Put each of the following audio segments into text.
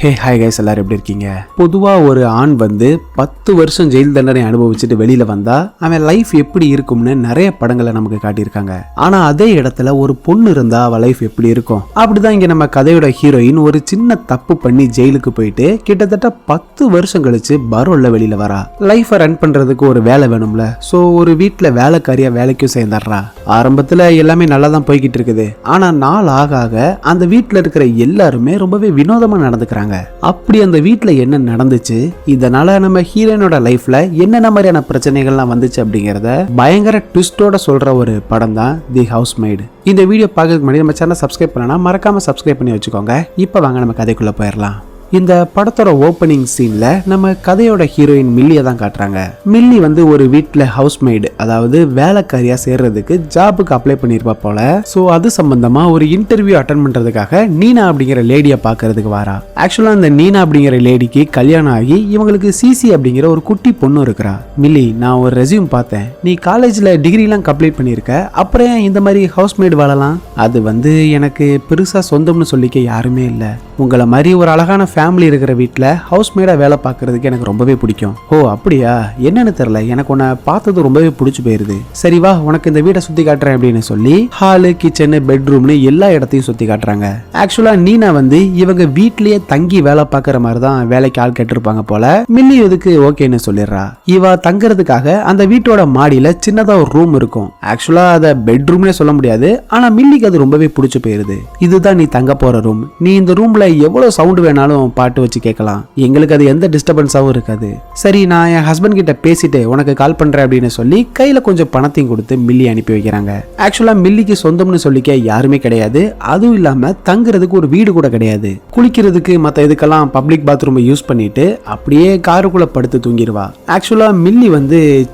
Hey hi guys, எல்லாரும் எப்படி இருக்கீங்க? பொதுவாக ஒரு ஆண் 10 வருஷம் ஜெயில் தண்டனை அனுபவிச்சுட்டு வெளியில வந்தா அவன் லைஃப் எப்படி இருக்கும்னு நிறைய படங்களை நமக்கு காட்டியிருக்காங்க. ஆனா அதே இடத்துல ஒரு பொண்ணு இருந்தா அவ லைஃப் எப்படி இருக்கும்? அப்படிதான் இங்க நம்ம கதையோட ஹீரோயின் ஒரு சின்ன தப்பு பண்ணி ஜெயிலுக்கு போயிட்டு கிட்டத்தட்ட 10 வருஷம் கழிச்சு பரோல்ல வெளியில வரா. லைஃபை ரன் பண்றதுக்கு ஒரு வேலை வேணும்ல, சோ ஒரு வீட்டுல வேலைக்காரியா வேலைக்கும் சேர்ந்துடுறா. ஆரம்பத்துல எல்லாமே நல்லா தான் போய்கிட்டு இருக்குது. ஆனா நாள் ஆக ஆக அந்த வீட்டுல இருக்கிற எல்லாருமே ரொம்பவே வினோதமா நடந்துக்கிறாங்க. அப்படி அந்த வீட்டுல என்ன நடந்துச்சு, இதனால நம்ம ஹீரோயினோட லைஃப்ல என்னென்ன மாதிரியான பிரச்சனைகள்லாம் வந்துச்சு அப்படிங்கறத பயங்கர ட்விஸ்டோட சொல்ற ஒரு படம் தான் தி ஹவுஸ்மெய்டு. இந்த வீடியோ பார்க்கறதுக்கு முன்னாடி நம்ம சேனலை சப்ஸ்கிரைப் பண்ணனா மறக்காம சப்ஸ்கிரைப் பண்ணி வச்சுக்கோங்க. இப்போ வாங்க நம்ம கதைக்குள்ள போயிடலாம். இந்த படத்தோட ஓப்பனிங் சீன்ல நம்ம கதையோட ஹீரோயின் மில்லியை தான் காட்டுறாங்க. மில்லி ஒரு வீட்டுல ஹவுஸ்மெய்டு, அதாவது வேலைக்காரியா சேர்றதுக்கு ஜாபுக்கு அப்ளை பண்ணிருப்பா போல. சோ அது சம்பந்தமா ஒரு இன்டர்வியூ அட்டன் பண்றதுக்காக நீனா அப்படிங்கிற லேடியை பாக்குறதுக்கு வரா. ஆக்சுவலா அந்த நீனா அப்படிங்கிற லேடிக்கு கல்யாணம் ஆகி இவங்களுக்கு சிசி அப்படிங்கிற ஒரு குட்டி பொண்ணு இருக்கிறா. மில்லி, நான் ஒரு ரெஸ்யூம் பார்த்தேன், நீ காலேஜ்ல டிகிரி எல்லாம் கம்ப்ளீட் பண்ணிருக்க, அப்புறம் இந்த மாதிரி ஹவுஸ்மெய்டு வாழலாம்? அது எனக்கு பெருசா சொந்தம்னு சொல்லிக்க யாருமே இல்ல. உங்களை மாதிரி ஒரு அழகான ஃபேமிலி இருக்கிற வீட்டில் ஹவுஸ்மேடா வேலை பார்க்கறதுக்கு எனக்கு ரொம்பவே பிடிக்கும். ஓ அப்படியா, என்னன்னு தெரியல, எனக்கு உன்னை பார்த்தது ரொம்பவே பிடிச்சி போயிருது. சரி வா, உனக்கு இந்த வீட்டை சுத்தி காட்டுறேன் அப்படின்னு சொல்லி ஹாலு, கிச்சனு, பெட்ரூம்னு எல்லா இடத்தையும் சுத்தி காட்டுறாங்க. ஆக்சுவலா நீனா இவங்க வீட்லயே தங்கி வேலை பார்க்கற மாதிரி தான் வேலைக்கு ஆள் கேட்டிருப்பாங்க போல. மில்லி இதுக்கு ஓகேன்னு சொல்லிடுறா. இவ தங்குறதுக்காக அந்த வீட்டோட மாடியில சின்னதா ஒரு ரூம் இருக்கும். ஆக்சுவலா அதை பெட்ரூம்னே சொல்ல முடியாது, ஆனா மில்லிக்கு அது ரொம்பவே பிடிச்சி போயிருது. இதுதான் நீ தங்க போற ரூம், நீ இந்த ரூம்ல எவ்வளவு சவுண்ட் வேணாலும் பாட்டு வச்சு கேட்கலாம், எங்களுக்கு அது எந்த டிஸ்டர்பன்ஸாவும் இருக்காது. சரி, நான் என் ஹஸ்பண்ட் கிட்ட பேசிட்டு உனக்கு கால் பண்றேன் அப்படின்னு சொல்லி கையில கொஞ்சம் பணத்தையும் கொடுத்து மில்லி அனுப்பி வைக்கிறாங்க. ஆக்சுவலா மில்லிக்கு சொந்தம்னு சொல்லிக்க யாருமே கிடையாது. அதுவும் இல்லாம தங்குறதுக்கு ஒரு வீடு கூட கிடையாது. குளிக்கிறதுக்கு மத்த இதுக்கெல்லாம் பப்ளிக் பாத்ரூம் யூஸ் பண்ணிட்டு அப்படியே காருக்குள்ள படுத்து தூங்கிடுவா. ஆக்சுவலா மில்லி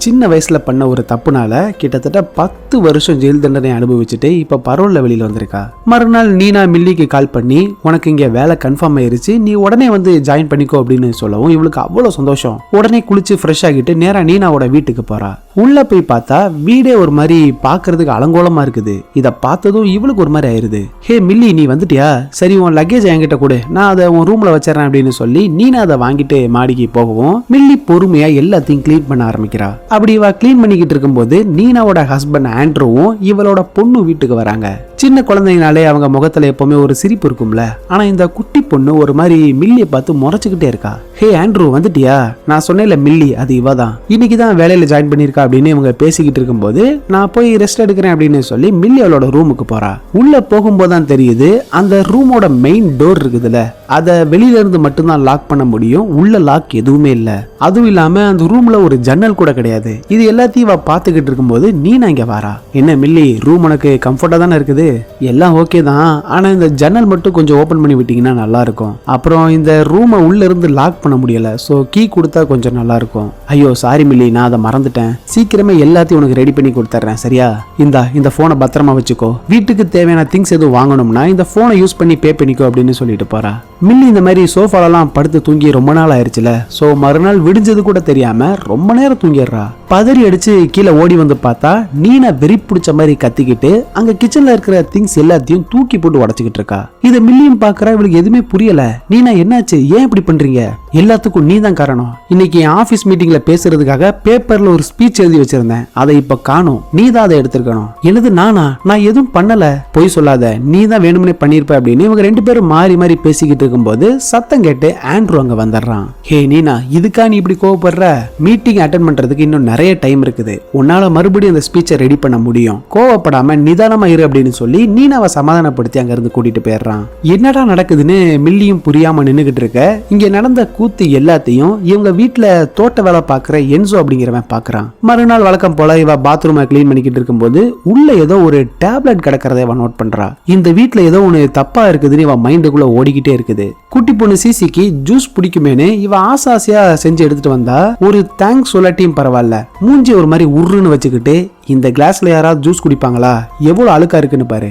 சின்ன வயசுல பண்ண ஒரு தப்புனால கிட்டத்தட்ட 10 வருஷம் ஜெயில் தண்டனை அனுபவிச்சுட்டு இப்ப பரோல்ல வெளியில வந்திருக்கா. மறுநாள் நீனா மில்லிக்கு கால் பண்ணி உனக்கு இங்க வேலை கன்ஃபார்ம் ஆயிருச்சு, நீ உடனே ஜாயின் பண்ணிக்கோ அப்படின்னு சொல்லவும் இவளுக்கு அவ்வளவு சந்தோஷம். உடனே குளிச்சு ஃப்ரெஷ் ஆகிட்டு நேரா நீனாவோட வீட்டுக்கு போறா. உள்ள போய் பார்த்தா வீடே ஒரு மாதிரி பாக்குறதுக்கு அலங்கோலமா இருக்குது. இத பார்த்ததும் இவளுக்கு ஒரு மாதிரி ஆயிருது. ஹே மில்லி, நீ வந்துட்டியா? சரி, உன் லக்கேஜ் என்கிட்ட கொடு, நான் அதை உன் ரூம்ல வச்சிடறேன் அப்படின்னு சொல்லி நீனா அதை வாங்கிட்டு மாடிக்கு போகவும் மில்லி பொறுமையா எல்லாத்தையும் கிளீன் பண்ண ஆரம்பிக்கிறா. அப்படி இவ கிளீன் பண்ணிக்கிட்டு இருக்கும்போது நீனாவோட ஹஸ்பண்ட் ஆண்ட்ரூவும் இவளோட பொண்ணு வீட்டுக்கு வராங்க. சின்ன குழந்தைங்கனாலே அவங்க முகத்துல எப்பவுமே ஒரு சிரிப்பு இருக்கும்ல, ஆனா இந்த குட்டி பொண்ணு ஒரு மாதிரி மில்லியை பார்த்து முறைச்சுக்கிட்டே இருக்கா. ஹே ஆண்ட்ரூ, வந்துட்டியா? நான் சொன்னேன்ல மில்லி, அது இவ தான், இன்னைக்கு தான் வேலையில ஜாயின் பண்ணிருக்கா அப்படின்னு இவங்க பேசிக்கிட்டு இருக்கும்போது நான் போய் ரெஸ்ட் எடுக்கிறேன் அப்படின்னு சொல்லி மில்லி அவளோட ரூமுக்கு போறா. உள்ள போகும்போதுதான் தெரியுது அந்த ரூமோட மெயின் டோர் இருக்குதுல்ல, அதை வெளியில இருந்து மட்டும்தான் லாக் பண்ண முடியும், உள்ள லாக் எதுவுமே இல்ல. அதுவும் இல்லாம அந்த ரூம்ல ஒரு ஜன்னல் கூட கிடையாது. இது எல்லாத்தையும் பார்த்துக்கிட்டு இருக்கும்போது நீனா இங்க வாரா. என்ன மில்லி, ரூம் உனக்கு கம்ஃபர்ட்டா தானே இருக்குது? எல்லாம் ஓகே தான், ஆனா இந்த ஜன்னல் மட்டும் கொஞ்சம் ஓபன் பண்ணி விட்டீங்கன்னா நல்லா இருக்கும். அப்புறம் இந்த ரூமை உள்ள இருந்து லாக் பண்ண முடியல, சோ கீ கொடுத்தா கொஞ்சம் நல்லா இருக்கும். ஐயோ சாரி மில்லி, நான் அதை மறந்துட்டேன், சீக்கிரமே எல்லாத்தையும் உனக்கு ரெடி பண்ணி கொடுத்துறேன், சரியா? இந்த போனை பத்திரமா வச்சுக்கோ, வீட்டுக்கு தேவையான திங்ஸ் எதுவும் வாங்கணும்னா இந்த போனை யூஸ் பண்ணி பே பண்ணிக்கோ அப்படின்னு சொல்லிட்டு போறா. மில்லி இந்த மாதிரி சோஃபாலெல்லாம் படுத்து தூங்கி ரொம்ப நாள் ஆயிருச்சுல, சோ மறுநாள் விடிஞ்சது கூட தெரியாம ரொம்ப நேரம் தூங்கிடுறா. பதறி அடிச்சு கீழே ஓடி வந்து பார்த்தா நீனா வெறி பிடிச்ச மாதிரி கத்திக்கிட்டு அங்க கிச்சன்ல இருக்கிற திங்ஸ் எல்லாத்தையும் தூக்கி போட்டு உடைச்சுக்கிட்டு இருக்கா. இதை மில்லியும் பாக்குறா. இவளுக்கு எதுவுமே புரியல. நீனா என்னாச்சு, ஏன் இப்படி பண்றீங்க? எல்லாத்துக்கும் நீ தான் காரணம். இன்னைக்கு என் ஆபீஸ் மீட்டிங்ல பேசுறதுக்காக பேப்பர்ல ஒரு ஸ்பீச் எழுதி வச்சிருந்தேன், அதை இப்ப காணோம், நீ தான் அதை எடுத்திருக்கணும். எனது நானா? நான் எதுவும் பண்ணல, பொய் சொல்லாத, நீ தான் வேணும்னே பண்ணிருப்ப அப்படின்னு இவங்க ரெண்டு பேரும் மாறி மாறி பேசிக்கிட்டு இருக்கும்போது சத்தம் கேட்டு ஆண்ட்ரூ அங்க வந்துடுறான். ஹே நீனா, இதுக்கா நீ இப்படி கோவப்படுற? மீட்டிங் அட்டெண்ட் பண்றதுக்கு இன்னும் நிறைய டைம் இருக்குது, உன்னால மறுபடியும் அந்த ஸ்பீச்சை ரெடி பண்ண முடியும், கோவப்படாம நிதானமா இரு அப்படின்னு சொல்லி நீனாவை சமாதானப்படுத்தி அங்க இருந்து கூட்டிட்டு போயிடுறான். என்னடா நடக்குதுன்னு மில்லியும் புரியாம நின்னுகிட்டு இருக்க. இங்க நடந்த கூத்து எல்லாத்தையும் இவங்க வீட்டுல தோட்ட வேலை பாக்குற என்சோ அப்படிங்கிறவன் பாக்குறான். மறுநாள் வழக்கம் போல இவ பாத்ரூமை கிளீன் பண்ணிக்கிட்டு இருக்கும்போது உள்ள ஏதோ ஒரு டேப்லெட் கிடக்கிறத இவன் நோட் பண்றா. இந்த வீட்டுல ஏதோ ஒண்ணு தப்பா இருக்குதுன்னு இவன் மைண்டுக்குள்ள ஓடிக்கிட்டே இருக்குது. குட்டி பொண்ணு சிசிக்கு ஜூஸ் பிடிக்குமேனு இவ ஆசாசியா செஞ்சு எடுத்துட்டு வந்தா. ஒரு தேங்க்ஸ் சொல்லாட்டியும் பரவாயில்ல, மூஞ்சி ஒரு மாதிரி உருன்னு வச்சுக்கிட்டு இந்த கிளாஸ்ல யாராவது ஜூஸ் குடிப்பாங்களா, எவ்வளவு அழுக்கா இருக்குன்னு பாரு,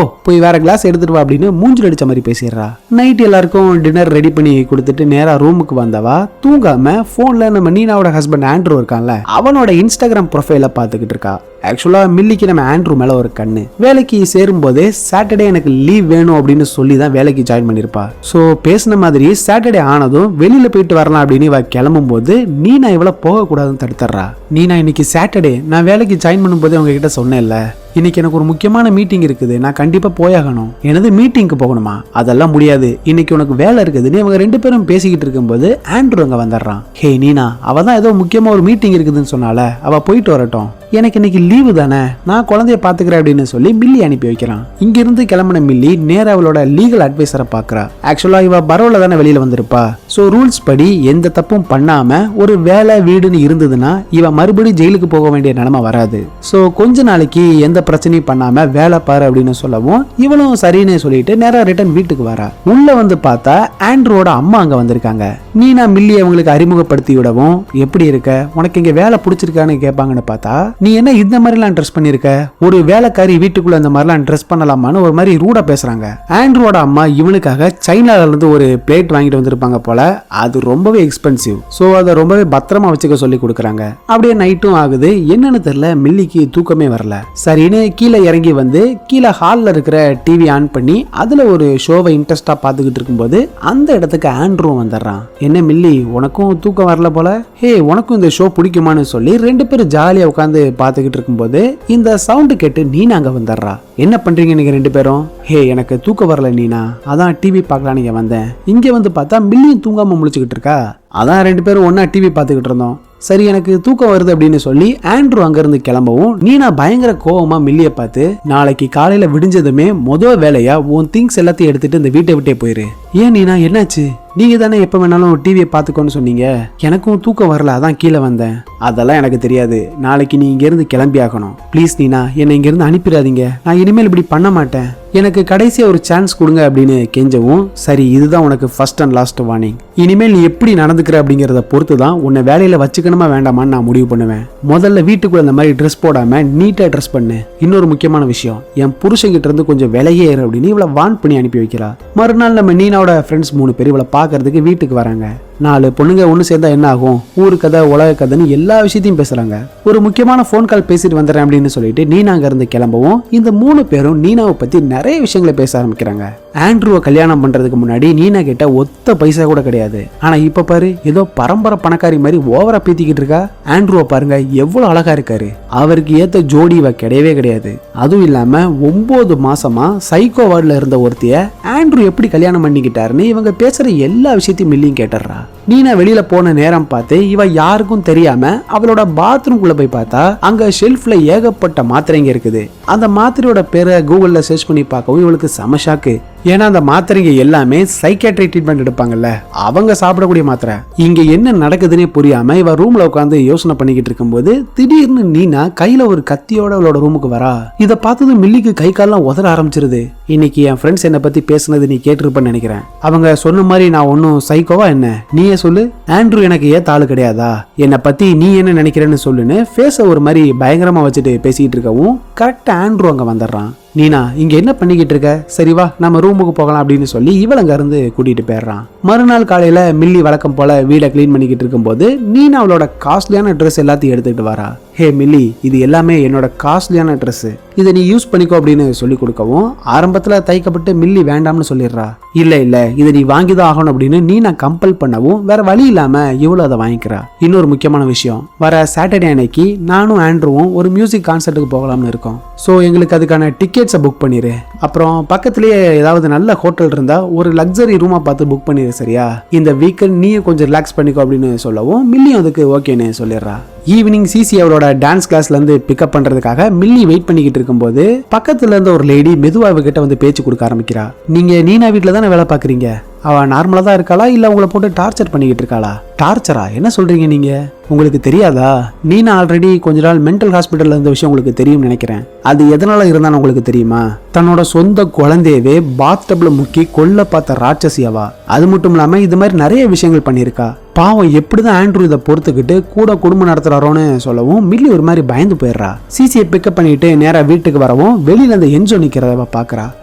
போய் வேற கிளாஸ் எடுத்துட்டு வா அப்படின்னு மூஞ்சில் அடிச்ச மாதிரி பேசிடுறா. நைட் எல்லாருக்கும் டின்னர் ரெடி பண்ணி கொடுத்துட்டு நேரா ரூமுக்கு வந்தவா தூங்காம போன்ல நம்ம நீனாவோட ஹஸ்பண்ட் ஆண்ட்ரூ இருக்கான்ல, அவனோட இன்ஸ்டாகிராம் ப்ரொஃபைல பாத்துக்கிட்டு இருக்கா. ஆக்சுவலா மில்லிக்கு நம்ம ஆண்ட்ரூ மேல ஒரு கண்ணு. வேலைக்கு சேரும் போதே சாட்டர்டே எனக்கு லீவ் வேணும் அப்படின்னு சொல்லி தான் வேலைக்கு ஜாயின் பண்ணிருப்பா. சோ பேசின மாதிரி சாட்டர்டே ஆனதும் வெளியில போயிட்டு வரலாம் அப்படின்னு இவ கிளம்பும் போது நீனா இவள போக கூடாதுன்னு தடுத்துறா. நீனா இன்னைக்கு சாட்டர்டே, நான் வேலைக்கு ஜாயின் பண்ணும் போதே உங்ககிட்ட சொன்னேன்ல, இன்னைக்கு எனக்கு ஒரு முக்கியமான மீட்டிங் இருக்குது, நான் கண்டிப்பா போயாகணும். எனது மீட்டிங்க்கு போகணுமா? அதெல்லாம் முடியாது, இன்னைக்கு உனக்கு வேலை இருக்குதுன்னு இவங்க 2 பேரும் பேசிக்கிட்டு இருக்கும்போது ஆண்ட்ரூ அங்க வந்துடுறான். ஹே நீனா, அவ தான் ஏதோ முக்கியமா ஒரு மீட்டிங் இருக்குதுன்னு சொன்னால, அவ போயிட்டு வரட்டும், எனக்கு இன்னைக்கு லீவு தானே, நான் குழந்தைய பாத்துக்கிறேன் அப்படின்னு சொல்லி மில்லி அனுப்பி வைக்கிறான். இங்க இருந்து கிளம்பின மில்லி நேரா அவளோட லீகல் அட்வைசரை பாக்குறா. ஆக்சுவலா இவ பரோல தானே வெளியில வந்திருப்பா. சோ ரூல்ஸ் படி எந்த தப்பும் பண்ணாம ஒரு வேலை வீடுன்னு இருந்ததுன்னா இவ மறுபடியும் ஜெயிலுக்கு போக வேண்டிய நிலைமை வராது. சோ கொஞ்ச நாளைக்கு எந்த பிரச்சனையும் பண்ணாம வேலை பாரு அப்படின்னு சொல்லவும் இவளும் சரின்னு சொல்லிட்டு நேரா ரிட்டர்ன் வீட்டுக்கு வரா. உள்ள வந்து பார்த்தா ஆண்ட்ரூவோட அம்மா அங்க வந்திருக்காங்க. நீனா மில்லி அவங்களுக்கு அறிமுகப்படுத்தி விடவும், எப்படி இருக்க, உனக்கு இங்க வேலை பிடிச்சிருக்கான்னு கேட்பாங்கன்னு பார்த்தா, நீ என்ன இந்த மாதிரிலாம் ட்ரெஸ் பண்ணிருக்க, ஒரு வேலைக்காரி வீட்டுக்குள்ள இந்த மாதிரிலாம் ட்ரெஸ் பண்ணலாமான்னு ஒரு மாதிரி ரூடா பேசுறாங்க. ஆண்ட்ரூவோட அம்மா இவனுக்காக சைனால இருந்து ஒரு பிளேட் வாங்கிட்டு வந்திருப்பாங்க போல, அது ரொம்பவே எக்ஸ்பென்சிவ். சோ அதை ரொம்பவே பத்திரமா வச்சுக்க சொல்லி கொடுக்குறாங்க. அப்படியே நைட்டும் ஆகுது, என்னன்னு தெரியல மில்லிக்கு தூக்கமே வரல. சரின்னு கீழே இறங்கி வந்து கீழே ஹால்ல இருக்கிற டிவி ஆன் பண்ணி அதுல ஒரு ஷோவை இன்ட்ரெஸ்டா பாத்துக்கிட்டு இருக்கும்போது அந்த இடத்துக்கு ஆண்ட்ரூ வந்துடுறான். என்ன மில்லி, உனக்கும் தூக்கம் வரல போல, ஹே உனக்கும் இந்த ஷோ பிடிக்குமான்னு சொல்லி 2 பேரும் ஜாலியா உட்காந்து பாத்துக்கிட்டு இருக்கும்போது இந்த சவுண்ட் கேட்டு நீனா அங்க வந்துடுறா. என்ன பண்றீங்க நீங்க 2 பேரும்? ஹே எனக்கு தூக்கம் வரல நீனா, அதான் டிவி பார்க்கலான்னு இங்க வந்தேன். இங்க வந்து பார்த்தா மில்லியும் தூங்காம முழிச்சுக்கிட்டு இருக்கா. அதான் 2 பேரும் ஒன்னா டிவி பார்த்துக்கிட்டு இருந்தோம். சரி எனக்கு தூக்கம் வருது அப்படின்னு சொல்லி ஆண்ட்ரூ அங்கிருந்து கிளம்பவும் நீனா பயங்கர கோவமா மில்லிய பார்த்து, நாளைக்கு காலையில விடிஞ்சதுமே முதல் வேலையா உன் திங்ஸ் எல்லாத்தையும் எடுத்துட்டு இந்த வீட்டை விட்டே போயிரு. ஏன் நீனா, என்னாச்சு? நீங்க தானே எப்ப வேணாலும் டிவியை பார்த்துக்கோன்னு சொன்னீங்க. எனக்கும் தூக்கம் வரல, அதான் கீழே வந்தேன். அதெல்லாம் எனக்கு தெரியாது, நாளைக்கு நீ இங்க இருந்து கிளம்பி ஆகணும். ப்ளீஸ் நீனா, என்னை இங்க இருந்து அனுப்பிடாதீங்க, நான் இனிமேல் இப்படி பண்ண மாட்டேன், எனக்கு கடைசியா ஒரு சான்ஸ் கொடுங்க அப்படின்னு கெஞ்சவும், சரி இதுதான் உனக்கு ஃபர்ஸ்ட் அண்ட் லாஸ்ட் வார்னிங், இனிமேல் நீ எப்படி நடந்துக்கிற அப்படிங்கறத பொறுத்து தான் உன்னை வேலையில வச்சுக்கணுமா வேண்டாமான்னு நான் முடிவு பண்ணுவேன். முதல்ல வீட்டுக்குள்ள இந்த மாதிரி ட்ரெஸ் போடாம நீட்டா ட்ரெஸ் பண்ணு. இன்னொரு முக்கியமான விஷயம், என் புருஷங்கிட்ட இருந்து கொஞ்சம் விலையே ஏறு அப்படின்னு இவளை வான் பண்ணி அனுப்பி வைக்கிறா. மறுநாள் நம்ம நீனாவோட ஃப்ரெண்ட்ஸ் 3 பேர் இவளை பாக்குறதுக்கு வீட்டுக்கு வராங்க. 4 பொண்ணுங்க ஒண்ணு சேர்ந்தா என்ன ஆகும், ஊரு கதை உலக கதைன்னு எல்லா விஷயத்தையும் பேசுறாங்க. ஒரு முக்கியமான போன் கால் பேசிட்டு வந்துடுறேன் அப்படின்னு சொல்லிட்டு நீனா அங்க இருந்து கிளம்பவும் இந்த 3 பேரும் நீனாவை பத்தி நிறைய விஷயங்களை பேச ஆரம்பிக்கிறாங்க. ஆண்ட்ரூவை கல்யாணம் பண்றதுக்கு முன்னாடி நீனா கிட்ட ஒத்த பைசா கூட கிடையாது. ஆனா இப்ப பாரு, ஏதோ பரம்பரை பணக்காரி மாதிரி ஓவரா பீத்திக்கிட்டு இருக்கா. ஆண்ட்ரூவை பாருங்க எவ்வளவு அழகா இருக்காரு, அவருக்கு ஏத்த ஜோடி இவ கிடையவே கிடையாது. அதுவும் இல்லாம 9 மாசமா சைக்கோ வார்டுல இருந்த ஒருத்திய ஆண்ட்ரூ எப்படி கல்யாணம் பண்ணிக்கிட்டாருன்னு இவங்க பேசுற எல்லா விஷயத்தையும் மில்லியும் கேட்டுறா. நீனா வெளியில போன நேரம் பார்த்து இவ யாருக்கும் தெரியாம அவளோட பாத்ரூம் குள்ள போய் பார்த்தா அங்க ஷெல்ஃப்ல ஏகப்பட்ட மாத்திரைங்க இருக்குது. அந்த மாத்திரையோட பேரை கூகுள்ல சர்ச் பண்ணி பார்க்கவும் இவளுக்கு செம ஷாக்கு. ஏன்னா அந்த மாத்திரைங்க எல்லாமே சைக்காட்ரி ட்ரீட்மெண்ட் எடுப்பாங்கல்ல, அவங்க சாப்பிடக்கூடிய மாத்திரை. இங்க என்ன நடக்குதுன்னே புரியாம இவ ரூம்ல உட்காந்து யோசனை பண்ணிக்கிட்டு இருக்கும்போது திடீர்னு நீனா கையில ஒரு கத்தியோட அவளோட ரூமுக்கு வரா. இதை பார்த்தது மில்லிக்கு கை கால்லாம் உதற ஆரம்பிச்சிருது. இன்னைக்கு என் ஃப்ரெண்ட்ஸ் என்னை பத்தி பேசுனது நீ கேட்டிருப்பேன்னு நினைக்கிறேன். அவங்க சொன்ன மாதிரி நான் ஒன்னும் சைக்கோவா என்ன, நீயே சொல்லு. ஆண்ட்ரூ எனக்கு ஏத்த ஆளு கிடையாதா, என்னை பத்தி நீ என்ன நினைக்கிறேன்னு சொல்லுன்னு ஃபேஸ ஒரு மாதிரி பயங்கரமா வச்சுட்டு பேசிக்கிட்டு இருக்கவும் கரெக்டா ஆண்ட்ரூ அங்க வந்துடுறான். நீனா இங்க என்ன பண்ணிக்கிட்டு இருக்க, சரி வா நம்ம ரூமுக்கு போகலாம் அப்படின்னு சொல்லி இவளங்க இருந்து கூட்டிட்டு போயிடுறான். மறுநாள் காலையில மில்லி வழக்கம் போல வீடை கிளீன் பண்ணிக்கிட்டு இருக்கும்போது நீனா அவளோட காஸ்ட்லியான ட்ரெஸ் எல்லாத்தையும் எடுத்துக்கிட்டு வரா. ஹே மில்லி, இது எல்லாமே என்னோட காஸ்ட்லியான ட்ரெஸ், இதை நீ யூஸ் பண்ணிக்கோ அப்படின்னு சொல்லி கொடுக்கவும் ஆரம்பத்துல தைக்கப்பட்டு மில்லி வேண்டாம்னு சொல்லிடுறா. இல்ல இல்ல இதை நீ வாங்கிதான் ஆகணும் அப்படின்னு நீனா கம்பல் பண்ணவும் வேற வழி இல்லாம இவ்வளவு அதை வாங்கிக்கிறா. இன்னொரு முக்கியமான விஷயம், வர சாட்டர்டே அன்னைக்கு நானும் ஆண்ட்ரூவும் ஒரு மியூசிக் கான்சர்ட்டுக்கு போகலாம்னு இருக்கோம். ஸோ எங்களுக்கு அதுக்கான டிக்கெட்ஸை புக் பண்ணிடு. அப்புறம் பக்கத்துலேயே ஏதாவது நல்ல ஹோட்டல் இருந்தா ஒரு லக்ஸரி ரூமா பார்த்து புக் பண்ணிடு, சரியா? இந்த வீக்கெண்ட் நீயும் கொஞ்சம் ரிலாக்ஸ் பண்ணிக்கோ அப்படின்னு சொல்லவும் மில்லியும் அதுக்கு ஓகேன்னு சொல்லிடுறா. ஈவினிங் சிசி அவளோட டான்ஸ் கிளாஸ்ல இருந்து பிக்கப் பண்றதுக்காக மில்லி வெயிட் பண்ணிக்கிட்டு இருக்கும்போது பக்கத்துல இருந்த ஒரு லேடி மெதுவா கிட்ட வந்து பேச்சு கொடுக்க ஆரம்பிக்கிறா. நீங்க நீனா வீட்டுல தானே வேலை பாக்குறீங்க, அவ நார்மலா தான் இருக்காளா இல்ல உங்களை போட்டு டார்ச்சர் பண்ணிக்கிட்டு இருக்காளா? டார்ச்சரா, என்ன சொல்றீங்க நீங்க? உங்களுக்கு தெரியாதா? நீனா ஆல்ரெடி கொஞ்ச நாள் மென்டல் ஹாஸ்பிட்டல்ல இருந்த விஷயம் உங்களுக்கு தெரியும் நினைக்கிறேன். அது எதனால இருந்தான்னு உங்களுக்கு தெரியுமா? தன்னோட சொந்த குழந்தையவே பாத்டப்ல முக்கி கொல்ல பார்த்த ராட்சசி அவ. அது மட்டும் இல்லாம இது மாதிரி நிறைய விஷயங்கள் பண்ணிருக்கா. பாவம் எப்படிதான் ஆண்ட்ரூ இதை பொறுத்துக்கிட்டு கூட குடும்பம் நடத்துறாரோன்னு சொல்லவும் மில்லி ஒரு மாதிரி பயந்து போயிடுறா. சிசியை பிக்கப் பண்ணிட்டு நேரா வீட்டுக்கு வரவும் வெளியில அந்த என்ஜோ நிக்கிறத பாக்குறா.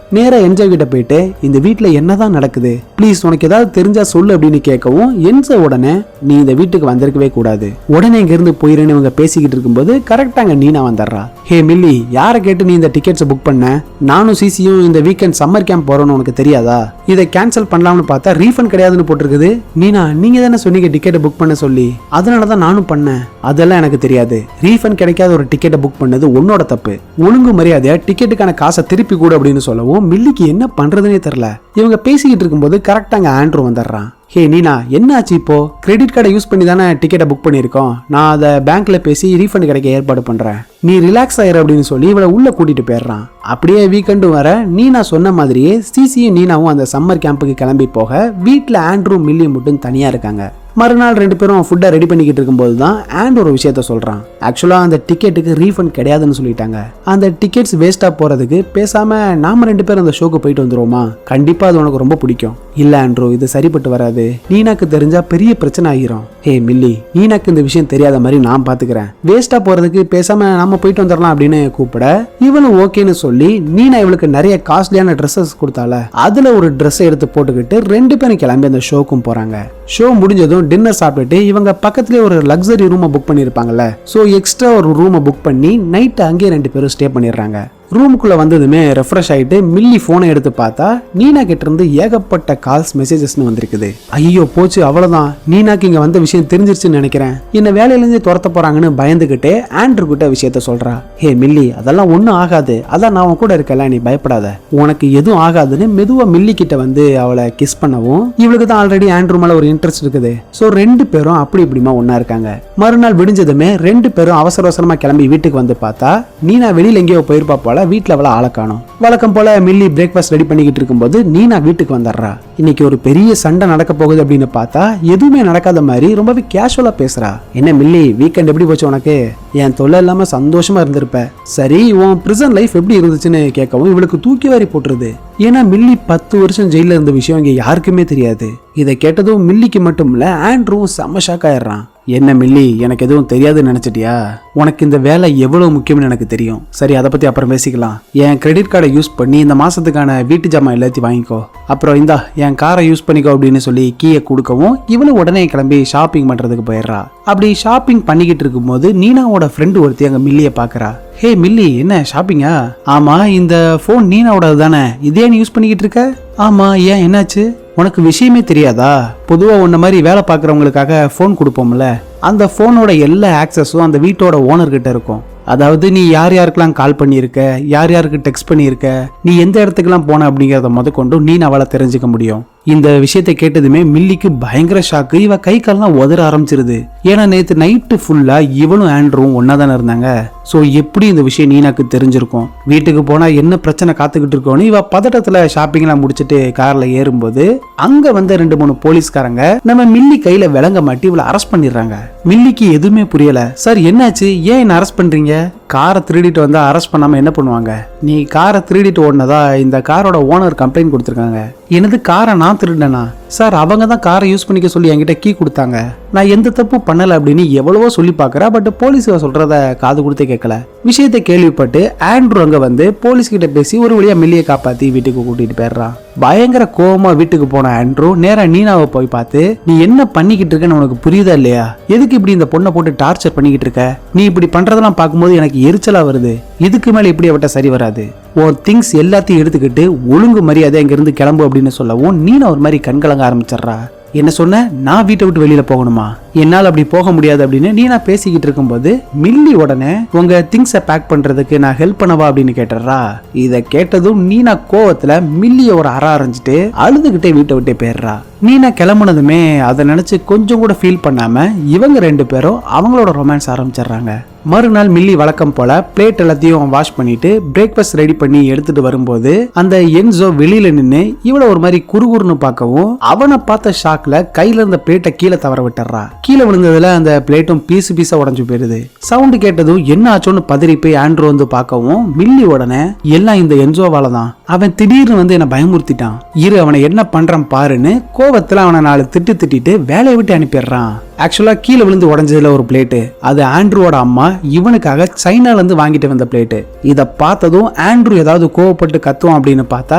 நேரா என்ஜோ கிட்ட போயிட்டு இந்த வீட்டுல என்னதான் நடக்குது, ப்ளீஸ் உனக்கு ஏதாவது தெரிஞ்சா சொல்லு அப்படின்னு கேட்கவும் என்ஜோ உடனே நீ இந்த வீட்டுக்கு வந்திருக்கவே கூடாது, உடனே இங்க இருந்து போயிருன்னு இவங்க பேசிக்கிட்டு இருக்கும்போது கரெக்டா அங்க நீனா வந்துடுறா. ஹே மில்லி, யாரை கேட்டு நீ இந்த டிக்கெட்ஸ் புக் பண்ண? நானும் சிசியும் இந்த வீக்கெண்ட் சம்மர் கேம்ப் போறோம்னு உனக்கு தெரியாதா? இதை கேன்சல் பண்ணலாம்னு பார்த்தா ரீஃபண்ட் கிடையாதுன்னு போட்டிருக்குது. நீனா, நீங்க தானே சொன்னீங்க டிக்கெட்டை புக் பண்ண சொல்லி, அதனாலதான் நானும் பண்ணேன். அதெல்லாம் எனக்கு தெரியாது. ரீஃபண்ட் கிடைக்காத ஒரு டிக்கெட்டை புக் பண்ணது உன்னோட தப்பு. ஒழுங்கு மரியாதையா டிக்கெட்டுக்கான காசை திருப்பி கூட அப்படின்னு சொல்லவும் மில்லிக்கு என்ன பண்றதுனே தெரியல. இவங்க பேசிக்கிட்டு இருக்கும்போது கரெக்டா அங்க ஆண்ட்ரூ வந்துடுறான். ஹே நீனா, என்ன ஆச்சு? இப்போ கிரெடிட் கார்டை யூஸ் பண்ணி தானே டிக்கெட்டை புக் பண்ணியிருக்கோம். நான் அதை பேங்க்ல பேசி ரீஃபண்ட் கிடைக்க ஏற்பாடு பண்றேன். நீ ரிலாக்ஸ் ஆயிரு அப்படின்னு சொல்லி இவளை உள்ள கூட்டிட்டு போயிடுறான். அப்படியே வீக்கெண்டு வர நீனா சொன்ன மாதிரியே சிசியும் நீனாவும் அந்த சம்மர் கேம்புக்கு கிளம்பி போக வீட்டுல ஆண்ட்ரூ மில்லி மட்டும் தனியா இருக்காங்க. மறுநாள் ரெண்டு பேரும் ஃபுட்டை ரெடி பண்ணிக்கிட்டு இருக்கும்போது தான் ஆண்ட்ரூ ஒரு விஷயத்த சொல்றான். ஆக்சுவலா அந்த டிக்கெட்டுக்கு ரீஃபண்ட் கிடையாதுன்னு சொல்லிட்டாங்க. அந்த டிக்கெட்ஸ் வேஸ்டா போறதுக்கு பேசாம நாம ரெண்டு பேரும் அந்த ஷோக்கு போயிட்டு வந்துருவோமா? கண்டிப்பா அது உனக்கு ரொம்ப பிடிக்கும். இல்ல ஆண்ட்ரூ, இது சரிப்பட்டு வராது. நீனாக்கு தெரிஞ்சா பெரிய பிரச்சனை ஆகிரும். ஹே மில்லி, நீனாக்கு இந்த விஷயம் தெரியாத மாதிரி நான் பாத்துக்கிறேன். வேஸ்டா போறதுக்கு பேசாம நாம போயிட்டு வந்துடலாம் அப்படின்னு கூப்பிட இவனும் ஓகேன்னு சொல்லி நீனா இவளுக்கு நிறைய காஸ்ட்லியான ட்ரெஸ்ஸஸ் கொடுத்தால அதுல ஒரு ட்ரெஸ் எடுத்து போட்டுக்கிட்டு ரெண்டு பேரும் கிளம்பி அந்த ஷோக்கும் போறாங்க. ஷோ முடிஞ்சதும் டின்னர் சாப்பிட்டுட்டு இவங்க பக்கத்துலேயே ஒரு லக்ஸரி ரூமை புக் பண்ணியிருப்பாங்கல்ல, ஸோ எக்ஸ்ட்ரா ஒரு ரூமை புக் பண்ணி நைட்டு அங்கேயே ரெண்டு பேரும் ஸ்டே பண்ணிடுறாங்க. ரூமுக்குள்ள வந்ததுமே ரெஃப்ரெஷ் ஆயிட்டு மில்லி போனை எடுத்து பார்த்தா நீனா கிட்ட இருந்து ஏகப்பட்ட கால்ஸ் மெசேஜஸ்னு வந்திருக்குது. ஐயோ போச்சு, அவ்வளவுதான், நீனாக்கு இங்க வந்த விஷயம் தெரிஞ்சிருச்சுன்னு நினைக்கிறேன். என்ன வேலையில இருந்து துரத்த போறாங்கன்னு பயந்துகிட்டே ஆண்ட்ரூ கிட்ட விஷயத்த சொல்றா. ஹே மில்லி, அதெல்லாம் ஒன்னும் ஆகாது, அதான் நான் உன் கூட இருக்கல, நீ பயப்படாத, உனக்கு எதுவும் ஆகாதுன்னு மெதுவா மில்லி கிட்ட வந்து அவளை கிஸ் பண்ணவும் இவளுக்கு தான் ஆல்ரெடி ஆண்ட்ரூ மேல ஒரு இன்ட்ரெஸ்ட் இருக்குது. சோ ரெண்டு பேரும் அப்படி இப்படிமா ஒன்னா இருக்காங்க. மறுநாள் விடிஞ்சதுமே ரெண்டு பேரும் அவசர அவசரமா கிளம்பி வீட்டுக்கு வந்து பார்த்தா நீனா வெளியில எங்கேயோ போயிருப்பா போல. வீட்டுல அவளை ஆள காணோம். வழக்கம் போல மில்லி பிரேக்ஃபாஸ்ட் ரெடி பண்ணிக்கிட்டு இருக்கும்போது நீனா வீட்டுக்கு வந்துடுறா. இன்னைக்கு ஒரு பெரிய சண்டை நடக்க போகுது அப்படின்னு பார்த்தா எதுவுமே நடக்காத மாதிரி ரொம்பவே கேஷுவலா பேசுறா. என்ன மில்லி, வீக்கெண்ட் எப்படி போச்சு உனக்கு? என் தொல்லை இல்லாம சந்தோஷமா இருந்திருப்ப. சரி, உன் பிரிசன் லைஃப் எப்படி இருந்துச்சுன்னு கேட்கவும் இவளுக்கு தூக்கி வாரி போட்டுருது. ஏன்னா மில்லி 10 வருஷம் ஜெயில இருந்த விஷயம் இங்க யாருக்குமே தெரியாது. இதை கேட்டதும் மில்லிக்கு மட்டும் இல்ல ஆண்ட்ரூ செம்ம ஷாக் ஆயிடுறான். என்ன மில்லி, எனக்கு எதுவும் தெரியாதுன்னு நினைச்சிட்டியா? உனக்கு இந்த வேலை எவ்வளவு முக்கியம்னு எனக்கு தெரியும். சரி, அதை பத்தி அப்புறம் பேசிக்கலாம். என் கிரெடிட் கார்டை யூஸ் பண்ணி இந்த மாசத்துக்கான வீட்டு ஜாமான் எல்லாத்தையும் வாங்கிக்கோ. அப்புறம் இந்தா என் காரை யூஸ் பண்ணிக்கோ அப்படின்னு சொல்லி கீயை கொடுக்கவும் இவளும் உடனே கிளம்பி ஷாப்பிங் பண்றதுக்கு போயிடுறா. அப்படி ஷாப்பிங் பண்ணிக்கிட்டு இருக்கும்போது நீனாவோட ஃப்ரெண்டு ஒருத்தி அங்க மில்லியை பாக்குறா. ஹே மில்லி, என்ன ஷாப்பிங்கா? ஆமா, இந்த போன் நீனாவோடது தானே, இதே நீ யூஸ் பண்ணிக்கிட்டு இருக்க? ஆமா, ஏன் என்னாச்சு? உனக்கு விஷயமே தெரியாதா? பொதுவா உன்ன மாதிரி வேலை பார்க்குறவங்களுக்காக ஃபோன் கொடுப்போம்ல, அந்த ஃபோனோட எல்லா ஆக்சஸும் அந்த வீட்டோட ஓனர்கிட்ட இருக்கும். அதாவது நீ யார் யாருக்கெல்லாம் கால் பண்ணியிருக்க, யார் யாருக்கு டெக்ஸ்ட் பண்ணியிருக்க, நீ எந்த இடத்துக்குலாம் போன அப்படிங்கிறத முதற்கொண்டு நீ அவளை தெரிஞ்சுக்க முடியும். இந்த விஷயத்தை கேட்டதுமே மில்லிக்கு பயங்கர ஷாக்கு. இவ கை கால்லாம் உதற ஆரம்பிச்சிருது. ஏன்னா நேற்று நைட்டு ஃபுல்லா இவளும் ஆண்ட்ரூவும் ஒன்னா தானே இருந்தாங்க. ஸோ எப்படி இந்த விஷயம் நீனாக்கு தெரிஞ்சிருக்கும்? வீட்டுக்கு போனா என்ன பிரச்சனை காத்துக்கிட்டு இருக்கோன்னு இவ பதட்டத்துல ஷாப்பிங்லாம் முடிச்சுட்டு கார்ல ஏறும்போது அங்க வந்த 2-3 போலீஸ்காரங்க நம்ம மில்லி கையில விளங்க மாட்டி இவளை அரெஸ்ட் பண்ணிடுறாங்க. மில்லிக்கு எதுவுமே புரியல. சார் என்னாச்சு, ஏன் என்ன அரெஸ்ட் பண்றீங்க? காரை திருடிட்டு வந்தா அரெஸ்ட் பண்ணாம என்ன பண்ணுவாங்க? நீ காரை திருடிட்டு ஓடினதா இந்த காரோட ஓனர் கம்ப்ளைண்ட் கொடுத்துருக்காங்க. எனது காரை நான் திருடினா? சார், அவங்க தான் காரை யூஸ் பண்ணிக்க சொல்லி என்கிட்ட கீ கொடுத்தாங்க. நான் எந்த தப்பு பண்ணல அப்படின்னு எவ்வளவோ சொல்லி பாக்குறா. பட் போலீஸ் சொல்றத காது கொடுத்தே கேட்கல. விஷயத்தை கேள்விப்பட்டு ஆண்ட்ரூ அங்க வந்து போலீஸ் கிட்ட பேசி ஒரு வழியா மில்லியை காப்பாத்தி வீட்டுக்கு கூட்டிட்டு போயிடுறான். பயங்கர கோவமா வீட்டுக்கு போன ஆண்ட்ரூ நேரா நீனாவை போய் பார்த்து, நீ என்ன பண்ணிக்கிட்டு இருக்கன்னு உனக்கு புரியுதா இல்லையா? எதுக்கு இப்படி இந்த பொண்ணை போட்டு டார்ச்சர் பண்ணிக்கிட்டு இருக்க? நீ இப்படி பண்றதெல்லாம் பார்க்கும்போது எனக்கு எரிச்சலா வருது. இதுக்கு மேல இப்படி அவட்ட சரி வராது. உன் திங்ஸ் எல்லாத்தையும் எடுத்துக்கிட்டு ஒழுங்கு மரியாதை அங்க இருந்து கிளம்பு அப்படின்னு சொல்லவும் நீனா ஒரு மாதிரி கண்கலங்க ஆரம்பிச்சிடுறா. என்ன சொன்ன? நான் வீட்டை விட்டு வெளியில போகணுமா? என்னால் அப்படி போக முடியாது அப்படின்னு நீனா பேசிக்கிட்டு இருக்கும்போது மில்லி உடனே உங்க திங்ஸை பேக் பண்றதுக்கு நான் ஹெல்ப் பண்ணவா அப்படின்னு கேட்டுறா. இதை கேட்டதும் நீனா கோவத்துல மில்லிய ஒரு அற அரைஞ்சிட்டு அழுதுகிட்டே வீட்டை விட்டே போயிடுறா. நீனா கிளம்புனதுமே அதை நினைச்சு கொஞ்சம் கூட ஃபீல் பண்ணாம இவங்க ரெண்டு பேரும் அவங்களோட ரொமான்ஸ் ஆரம்பிச்சிடுறாங்க. மறுநாள் மில்லி வழக்கம் போல பிளேட் எல்லாத்தையும் வாஷ் பண்ணிட்டு பிரேக்ஃபாஸ்ட் ரெடி பண்ணி எடுத்துட்டு வரும்போது அந்த என்சோ வெளியில நின்று இவள ஒரு மாதிரி குறுகுறுன்னு பார்க்கவும் அவனை பார்த்த ஷாக்ல கையில இருந்த பிளேட்டை கீழே தவற விட்டுறா. கீழே விழுந்ததுல அந்த பிளேட்டும் பீஸா உடஞ்சு போயிருது. சவுண்ட் கேட்டதும் என்ன ஆச்சோன்னு பதறி போய் ஆண்ட்ரூ வந்து பார்க்கவும் மில்லி உடனே எல்லாம் இந்த என்சோவால தான், அவன் திடீர்னு வந்து என்ன பயமுறுத்திட்டான், இரு அவனை என்ன பண்றான் பாருன்னு கோவத்துல அவனை 4 திட்டிட்டு வேலையை விட்டு அனுப்பிடுறான். ஆக்சுவலா கீழே விழுந்து உடஞ்சதுல ஒரு பிளேட்டு, அது ஆண்ட்ரூவோட அம்மா இவனுக்காக சைனால இருந்து வாங்கிட்டு வந்த பிளேட்டு. இத பார்த்ததும் ஆண்ட்ரூ ஏதாவது கோவப்பட்டு கத்துவோம் அப்படின்னு பார்த்தா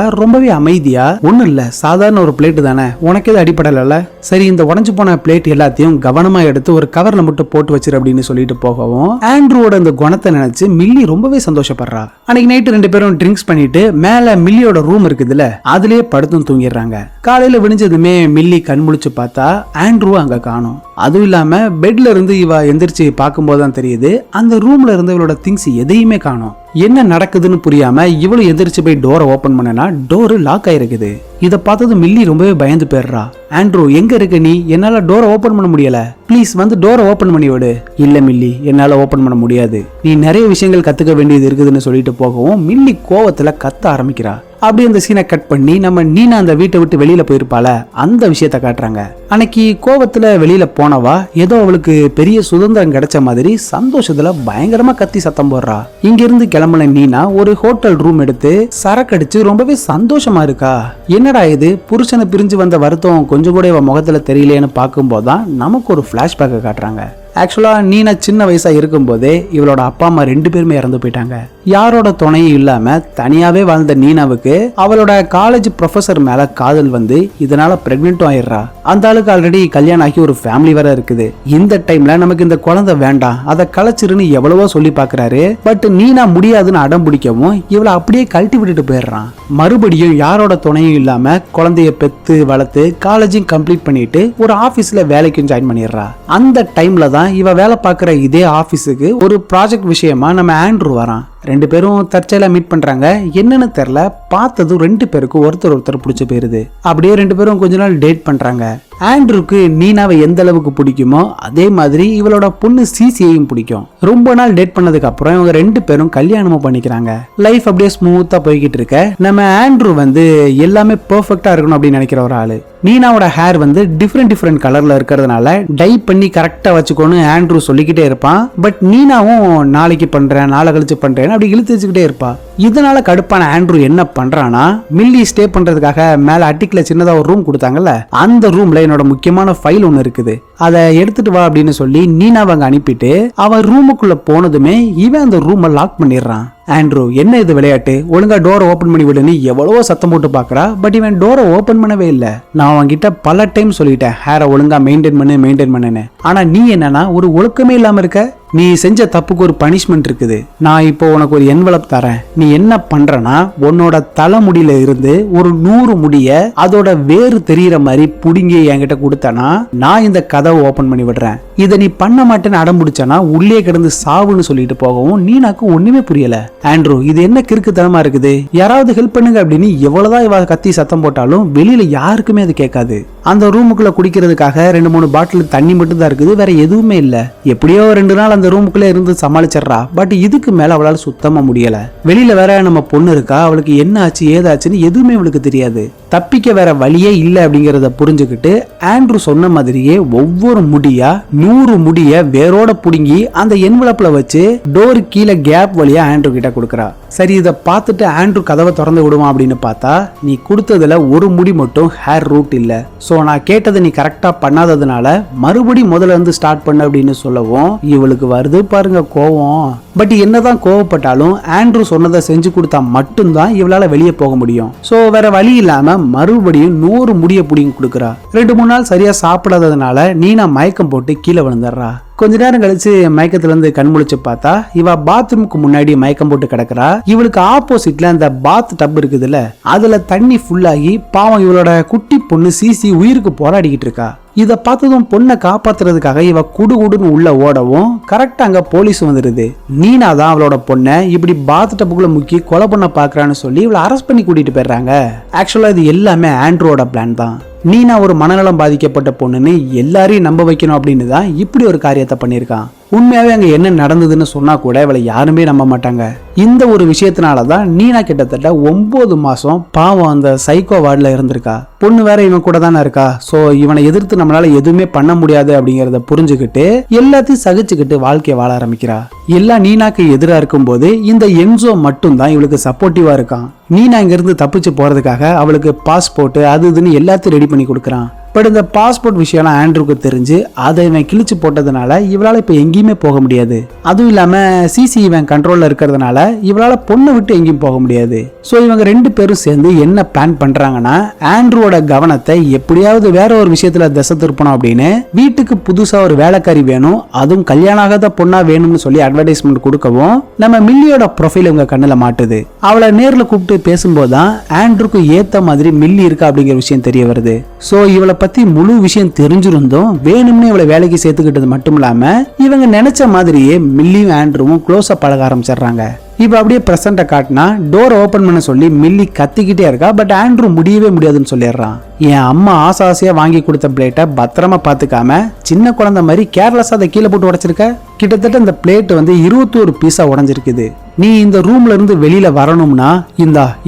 ரொம்பவே அமைதியா, ஒண்ணும் இல்ல சாதாரண ஒரு பிளேட்டு தானே, உனக்கு எது அடிப்படல, சரி இந்த உடஞ்சு போன பிளேட் எல்லாத்தையும் கவனமா எடுத்து ஒரு கவர்ல மட்டும் போட்டு வச்சிரு அப்படின்னு சொல்லிட்டு போகவும் ஆண்ட்ரூவோட இந்த குணத்தை நினைச்சு மில்லி ரொம்பவே சந்தோஷப்படுறா. அன்னைக்கு நைட்டு 2 பேரும் ட்ரிங்க்ஸ் பண்ணிட்டு மேல மில்லியோட ரூம் இருக்குதுல்ல அதுலயே படுத்தும் தூங்கிடுறாங்க. காலையில விடிஞ்சதுமே மில்லி கண் முழிச்சு பார்த்தா ஆண்ட்ரூ அங்க காணோம். அதுவும் இல்லாம பெட்ல இருந்து இவ எந்திரிச்சு பார்க்கும்போது தான் தெரியுது அந்த ரூம்ல இருந்து இவளோட திங்ஸ் எதையுமே காணோம். என்ன நடக்குதுன்னு புரியாம இவளும் எந்திரிச்சு போய் டோரை ஓபன் பண்ணனா டோரு லாக் ஆயிருக்குது. இத பார்த்தது மில்லி ரொம்பவே பயந்து போயிடுறா. ஆண்ட்ரூ எங்க இருக்க நீ, என்னால டோரை ஓபன் பண்ண முடியல, ப்ளீஸ் வந்து டோரை ஓபன் பண்ணி விடு. இல்ல மில்லி என்னால ஓபன் பண்ண முடியாது, நீ நிறைய விஷயங்கள் கத்துக்க வேண்டியது இருக்குதுன்னு சொல்லிட்டு போகவும் மில்லி கோவத்துல கத்த ஆரம்பிக்கிறா. அப்படி அந்த சீனை கட் பண்ணி நம்ம நீனா அந்த வீட்டை விட்டு வெளியில போயிருப்பால அந்த விஷயத்த காட்டுறாங்க. அன்னைக்கு கோவத்துல வெளியில போனவா ஏதோ அவளுக்கு பெரிய சுதந்திரம் கிடைச்ச மாதிரி சந்தோஷத்துல பயங்கரமா கத்தி சத்தம் போடுறா. இங்க இருந்து கிளம்புன நீனா ஒரு ஹோட்டல் ரூம் எடுத்து சரக்கு அடிச்சு ரொம்பவே சந்தோஷமா இருக்கா. என்னடா இது, புருஷனை பிரிஞ்சு வந்த வருத்தம் கொஞ்சம் கூட இவ முகத்துல தெரியலையேன்னு பார்க்கும்போதுதான் நமக்கு ஒரு பிளாஷ்பேக்கை காட்டுறாங்க. ஆக்சுவலா நீனா சின்ன வயசா இருக்கும் போதே இவளோட அப்பா அம்மா 2 பேருமே இறந்து போயிட்டாங்க. யாரோட துணையும் இல்லாம தனியாவே வாழ்ந்த நீனாவுக்கு அவளோட காலேஜ் ப்ரொஃபசர் மேல காதல் வந்து இதனால பிரெக்னென்ட்டும் ஆயிடுறா. அந்த ஆளுக்கு ஆல்ரெடி கல்யாணம் ஆகி ஒரு ஃபேமிலி வேற இருக்குது. இந்த டைம்ல நமக்கு இந்த குழந்தை வேண்டாம், அதை கலைச்சிருன்னு எவ்வளவோ சொல்லி பாக்குறாரு. பட் நீனா முடியாதுன்னு அடம் பிடிக்கவும் இவளை அப்படியே கழட்டி விட்டுட்டு போயிடுறான். மறுபடியும் யாரோட துணையும் இல்லாம குழந்தைய பெத்து வளர்த்து காலேஜும் கம்ப்ளீட் பண்ணிட்டு ஒரு ஆபீஸ்ல வேலைக்கும் ஜாயின் பண்ணிடுறா. அந்த டைம்ல தான் இவ வேலை பார்க்குற இதே ஆபீஸுக்கு ஒரு ப்ராஜெக்ட் விஷயமா நம்ம ஆண்ட்ரூ வரான். 2 பேரும் தற்செயலா மீட் பண்றாங்க. என்னன்னு தெரியல, பார்த்ததும் 2 பேருக்கும் ஒருத்தர் பிடிச்ச போயிருது. அப்படியே 2 பேரும் கொஞ்ச நாள் டேட் பண்றாங்க. ஆண்ட்ரூக்கு நீனாவை எந்த அளவுக்கு பிடிக்குமோ அதே மாதிரி இவளோட பொண்ணு சிசியையும் பிடிக்கும். ரொம்ப நாள் டேட் பண்ணதுக்கு அப்புறம் இவங்க 2 பேரும் கல்யாணமும் பண்ணிக்கிறாங்க. லைஃப் அப்படியே ஸ்மூத்தா போய்கிட்டு இருக்க நம்ம ஆண்ட்ரூ வந்து எல்லாமே பெர்ஃபெக்ட்டா இருக்கணும் அப்படின்னு நினைக்கிற ஒரு ஆளு. நீனாவோட ஹேர் வந்து டிஃப்ரெண்ட் கலர்ல இருக்கிறதுனால டை பண்ணி கரெக்டா வச்சுக்கோன்னு ஆண்ட்ரூ சொல்லிக்கிட்டே இருப்பான். பட் நீனாவும் நாளைக்கு பண்றேன் நாளை கழிச்சு பண்றேன் அப்படி இழுத்து வச்சுக்கிட்டே இருப்பா. இதனால கடுப்பான ஆண்ட்ரூ என்ன பண்றானா, மில்லி ஸ்டே பண்றதுக்காக மேல அட்டிக்ல சின்னதா ஒரு ரூம் கொடுத்தாங்கல்ல அந்த ரூம்ல என்னோட முக்கியமான ஃபைல் ஒன்னு இருக்குது, அதை எடுத்துட்டு வா அப்படின்னு சொல்லி நீனாவை அங்க அனுப்பிட்டு அவன் ரூமுக்குள்ள போனதுமே இவன் அந்த ரூமை லாக் பண்ணிடுறான். ஆண்ட்ரூ என்ன இது விளையாட்டு, ஒழுங்கா டோரை ஓபன் பண்ணி விடுன்னு எவ்வளவோ சத்தம் போட்டு பாக்குறா. பட் இவன் டோரை ஓபன் பண்ணவே இல்ல. நான் அவன்கிட்ட பல டைம் சொல்லிட்டேன் ஹேரை ஒழுங்கா மெயின்டைன் பண்ணுன்னு. ஆனா நீ என்னன்னா ஒரு ஒழுக்கமே இல்லாம இருக்க. நீ செஞ்ச தப்புக்கு ஒரு பனிஷ்மெண்ட் இருக்குது. நான் இப்போ உனக்கு ஒரு என்வலப் தரேன். நீ என்ன பண்றனா உன்னோட தலைமுடியில இருந்து ஒரு 100 முடிய அதோட வேறு தெரியற மாதிரி புடுங்கி என்கிட்ட கொடுத்தனா நான் இந்த கதவை ஓபன் பண்ணி விடுறேன். இதை நீ பண்ண மாட்டேன்னு அடம் பிடிச்சனா உள்ளே கிடந்து சாவுன்னு சொல்லிட்டு போகவும் நீனாக்கு ஒண்ணுமே புரியல. ஆண்ட்ரூ இது என்ன கிறுக்குத்தனமா இருக்குது, யாராவது ஹெல்ப் பண்ணுங்க அப்படின்னு எவ்வளவுதான் இவ கத்தி சத்தம் போட்டாலும் வெளியில யாருக்குமே அது கேட்காது. அந்த ரூமுக்குள்ள குடிக்கிறதுக்காக 2-3 பாட்டில் தண்ணி மட்டும் தான் இருக்குது, வேற எதுவுமே இல்ல. எப்படியோ 2 நாள் அந்த ரூமுக்குள்ள இருந்து சமாளிச்சிடறா. பட் இதுக்கு மேல அவளால சுத்தமா முடியல. வெளியில வேற நம்ம பொண்ணு இருக்கா, அவளுக்கு என்ன ஆச்சு ஏதாச்சுன்னு எதுவுமே அவளுக்கு தெரியாது. தப்பிக்க வேற வழியே இல்ல அப்படிங்கறத புரிஞ்சுக்கிட்டு ஆண்ட்ரூ சொன்ன மாதிரியே ஒவ்வொரு முடியா 100 முடிய வேரோட புடுங்கி அந்த என்வலப்ல வச்சு டோர் கீழே கேப் வழியா ஆண்ட்ரூ கிட்ட கொடுக்கறா. சரி இதை பார்த்துட்டு ஆண்ட்ரூ கதவை திறந்து விடுவான் அப்படின்னு பார்த்தா நீ கொடுத்ததுல ஒரு முடி மட்டும் ஹேர் ரூட் இல்ல. சோ நான் கேட்டதை நீ கரெக்டா பண்ணாததுனால மறுபடி முதல்ல இருந்து ஸ்டார்ட் பண்ண அப்படின்னு சொல்லவும் இவளுக்கு வருது பாருங்க கோவம். பட் என்னதான் கோவப்பட்டாலும் ஆண்ட்ரூ சொன்னதை செஞ்சு கொடுத்தா மட்டும்தான் இவளால வெளியே போக முடியும். சோ வேற வழி இல்லாம மறுபடியும் 100 முடிய புடிங்கி கொடுக்கறா. 2-3 நாள் சரியா சாப்பிடாததுனால நீனா மயக்கம் போட்டு கீழே விழுந்துடுறா. கொஞ்ச நேரம் கழிச்சு மயக்கத்துல இருந்து கண் முழிச்சு பார்த்தா இவ பாத்ரூமுக்கு முன்னாடி மயக்கம் போட்டு கிடக்குறா. இவளுக்கு ஆப்போசிட்ல அந்த பாத் டப் இருக்குதுல்ல அதுல தண்ணி ஃபுல்லாகி பாவம் இவளோட குட்டி பொண்ணு சிசி உயிருக்கு போராடிக்கிட்டு இருக்கா. இத பார்த்ததும் பொண்ணை காப்பாத்துறதுக்காக இவ குடுகுடுன்னு உள்ள ஓடவும் கரெக்டா அங்க போலீஸ் வந்துருது. நீனா தான் அவளோட பொண்ணை இப்படி பாத் டப்புக்குள்ள முக்கி கொலை பண்ண பாக்குறான்னு சொல்லி இவளை அரெஸ்ட் பண்ணி கூட்டிட்டு போயிடுறாங்க. ஆக்சுவலா இது எல்லாமே ஆண்ட்ரூவோட பிளான் தான். நீனா ஒரு மனநலம் பாதிக்கப்பட்ட பொண்ணுன்னு எல்லாரையும் நம்ப வைக்கணும் அப்படின்னு தான் இப்படி ஒரு காரியத்தை பண்ணியிருக்கான். உண்மையாவே அங்க என்ன நடந்ததுன்னு சொன்னா கூட இவளை யாருமே நம்ப மாட்டாங்க. இந்த ஒரு விஷயத்தினாலதான் நீனா கிட்டத்தட்ட 9 மாசம் பாவம் அந்த சைக்கோ வார்டுல இருந்திருக்கா. பொண்ணு வேற இவன் கூட தானே இருக்கா. சோ இவனை எதிர்த்து நம்மளால எதுவுமே பண்ண முடியாது அப்படிங்கறத புரிஞ்சுக்கிட்டு எல்லாத்தையும் சகிச்சுக்கிட்டு வாழ்க்கைய வாழ ஆரம்பிக்கிறா. எல்லாம் நீனாக்கு எதிரா இருக்கும் போது இந்த என்சோ மட்டும் தான் இவளுக்கு சப்போர்ட்டிவா இருக்கான். நீனா இங்க இருந்து தப்பிச்சு போறதுக்காக அவளுக்கு பாஸ்போர்ட் அது இதுன்னு எல்லாத்தையும் ரெடி பண்ணி கொடுக்கறான். பட் இந்த பாஸ்போர்ட் விஷயம்லாம் ஆண்ட்ரூக்கு தெரிஞ்சு அதை இவன் கிழிச்சு போட்டதுனால இவளால இப்ப எங்கேயுமே போக முடியாது. அதுவும் இல்லாம சிசி இவன் கண்ட்ரோல்ல இருக்கிறதுனால இவளால பொண்ணை விட்டு எங்கேயும் போக முடியாது. சோ இவங்க 2 பேரும் சேர்ந்து என்ன பிளான் பண்றாங்கன்னா, ஆண்ட்ரூவோட கவனத்தை எப்படியாவது வேற ஒரு விஷயத்துல திசை திருப்பணும் அப்படின்னு வீட்டுக்கு புதுசா ஒரு வேலைக்காரி வேணும், அதுவும் கல்யாணம் ஆகாத பொண்ணா வேணும்னு சொல்லி அட்வர்டைஸ்மெண்ட் கொடுக்கவும் நம்ம மில்லியோட ப்ரொஃபைல் இவங்க கண்ணுல மாட்டுது. அவளை நேர்ல கூப்பிட்டு பேசும்போதுதான் ஆண்ட்ரூக்கு ஏத்த மாதிரி மில்லி இருக்கா அப்படிங்கிற விஷயம் தெரிய வருது. சோ இவளை பத்தி முழு விஷயம் தெரிஞ்சிருந்தும் வேணும்னு இவளை வேலைக்கு சேர்த்துக்கிட்டது மட்டும் இல்லாம இவங்க நினைச்ச மாதிரியே மில்லியும் ஆண்ட்ரூவும் க்ளோஸா பழக ஆரம்பிச்சிடுறாங்க. இப்ப அப்படியே பிரசன்ட காட்டினா டோர் ஓபன் பண்ண சொல்லி மில்லி கத்திக்கிட்டே இருக்கா. பட் ஆண்ட்ரூ முடியவே முடியாதுன்னு சொல்லிடுறான். என் அம்மா ஆசையா வாங்கி கொடுத்த பிளேட்டை பத்திரமா பாத்துக்காம சின்ன குழந்தை மாதிரி கேர்லெஸ்ஸா அதை கீழே போட்டு உடைச்சிருக்க. கிட்டத்தட்ட இந்த பிளேட் வந்து 21 பீஸா உடைஞ்சிருக்குது. நீ இந்த ரூம்ல இருந்து வெளியில வரணும்னா